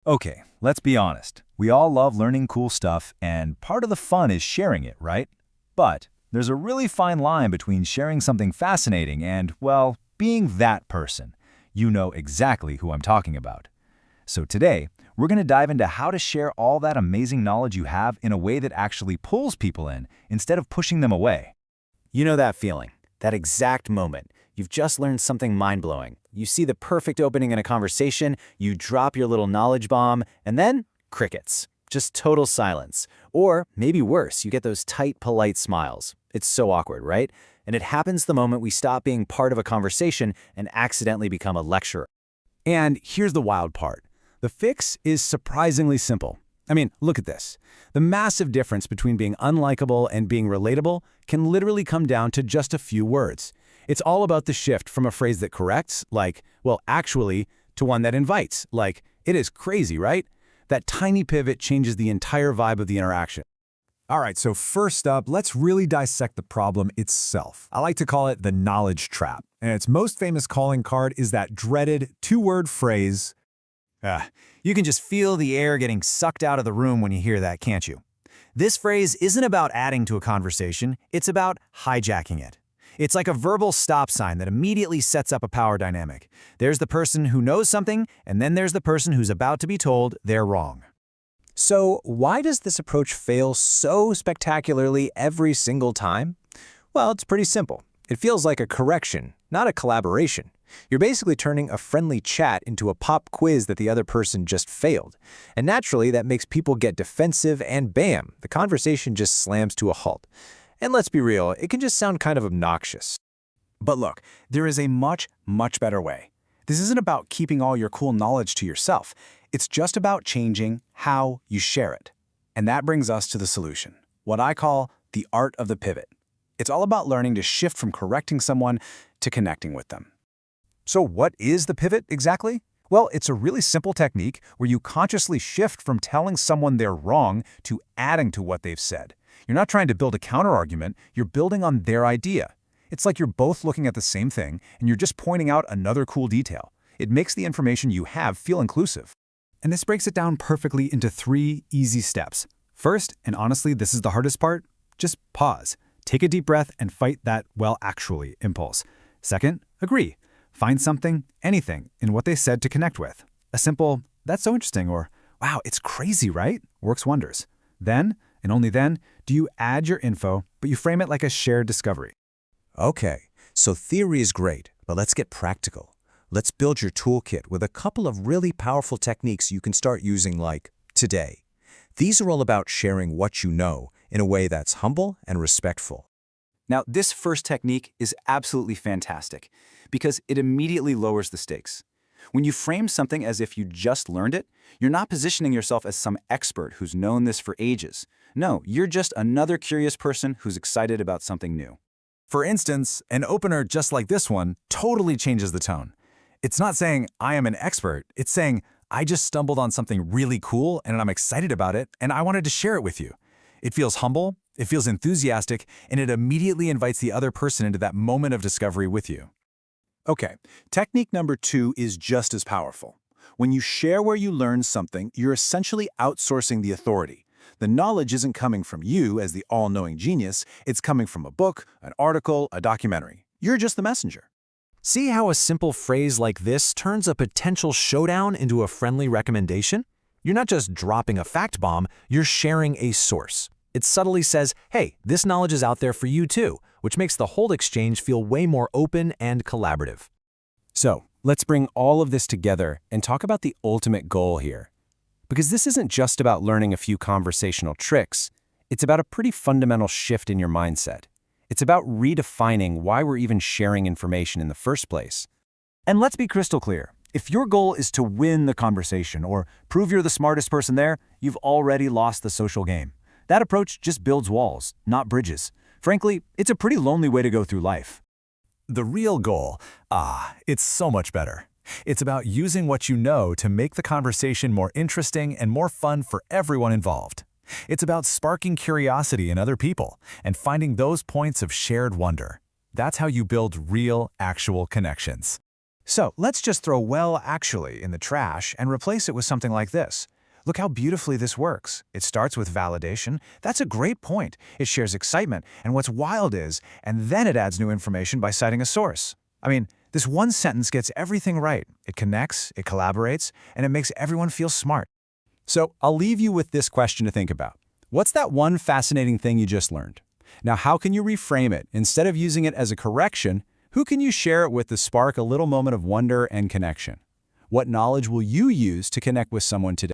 Okay, let's be honest. We all love learning cool stuff, and part of the fun is sharing it, right? But there's a really fine line between sharing something fascinating and, well, being that person. You know exactly who I'm talking about. So today, we're going to dive into how to share all that amazing knowledge you have in a way that actually pulls people in instead of pushing them away. You know that feeling, that exact moment. You've just learned something mind-blowing. You see the perfect opening in a conversation, you drop your little knowledge bomb, and then crickets. Just total silence. Or maybe worse, you get those tight, polite smiles. It's so awkward, right? And it happens the moment we stop being part of a conversation and accidentally become a lecturer. And here's the wild part. The fix is surprisingly simple. I mean, look at this. The massive difference between being unlikable and being relatable can literally come down to just a few words. It's all about the shift from a phrase that corrects, like, well, actually, to one that invites, like, it is crazy, right? That tiny pivot changes the entire vibe of the interaction. All right, so first up, let's really dissect the problem itself. I like to call it the knowledge trap, and its most famous calling card is that dreaded two-word phrase, You can just feel the air getting sucked out of the room when you hear that, can't you? This phrase isn't about adding to a conversation, it's about hijacking it. It's like a verbal stop sign that immediately sets up a power dynamic. There's the person who knows something, and then there's the person who's about to be told they're wrong. So why does this approach fail so spectacularly every single time? Well, it's pretty simple. It feels like a correction, not a collaboration. You're basically turning a friendly chat into a pop quiz that the other person just failed. And naturally, that makes people get defensive and bam, the conversation just slams to a halt. And let's be real, it can just sound kind of obnoxious. But look, there is a much, much better way. This isn't about keeping all your cool knowledge to yourself. It's just about changing how you share it. And that brings us to the solution, what I call the art of the pivot. It's all about learning to shift from correcting someone to connecting with them. So what is the pivot exactly? Well, it's a really simple technique where you consciously shift from telling someone they're wrong to adding to what they've said. You're not trying to build a counterargument, you're building on their idea. It's like you're both looking at the same thing and you're just pointing out another cool detail. It makes the information you have feel inclusive. And this breaks it down perfectly into 3 easy steps. First, and honestly, this is the hardest part, just pause. Take a deep breath and fight that, well, actually, impulse. Second, agree. Find something, anything, in what they said to connect with. A simple, that's so interesting, or wow, it's crazy, right? Works wonders. Then, and only then, do you add your info, but you frame it like a shared discovery. Okay, so theory is great, but let's get practical. Let's build your toolkit with a couple of really powerful techniques you can start using like today. These are all about sharing what you know in a way that's humble and respectful. Now, this first technique is absolutely fantastic because it immediately lowers the stakes. When you frame something as if you just learned it, you're not positioning yourself as some expert who's known this for ages. No, you're just another curious person who's excited about something new. For instance, an opener just like this one totally changes the tone. It's not saying, I am an expert. It's saying, I just stumbled on something really cool and I'm excited about it and I wanted to share it with you. It feels humble, it feels enthusiastic, and it immediately invites the other person into that moment of discovery with you. Okay, technique number 2 is just as powerful. When you share where you learned something, you're essentially outsourcing the authority. The knowledge isn't coming from you as the all-knowing genius, it's coming from a book, an article, a documentary. You're just the messenger. See how a simple phrase like this turns a potential showdown into a friendly recommendation? You're not just dropping a fact bomb, you're sharing a source. It subtly says, hey, this knowledge is out there for you too, which makes the whole exchange feel way more open and collaborative. So, let's bring all of this together and talk about the ultimate goal here. Because this isn't just about learning a few conversational tricks, it's about a pretty fundamental shift in your mindset. It's about redefining why we're even sharing information in the first place. And let's be crystal clear. If your goal is to win the conversation or prove you're the smartest person there, you've already lost the social game. That approach just builds walls, not bridges. Frankly, it's a pretty lonely way to go through life. The real goal, it's so much better. It's about using what you know to make the conversation more interesting and more fun for everyone involved. It's about sparking curiosity in other people and finding those points of shared wonder. That's how you build real, actual connections. So let's just throw well actually in the trash and replace it with something like this. Look how beautifully this works. It starts with validation. That's a great point. It shares excitement. And what's wild is, and then it adds new information by citing a source. I mean, this one sentence gets everything right. It connects, it collaborates, and it makes everyone feel smart. So I'll leave you with this question to think about. What's that one fascinating thing you just learned? Now, how can you reframe it? Instead of using it as a correction, who can you share it with to spark a little moment of wonder and connection? What knowledge will you use to connect with someone today?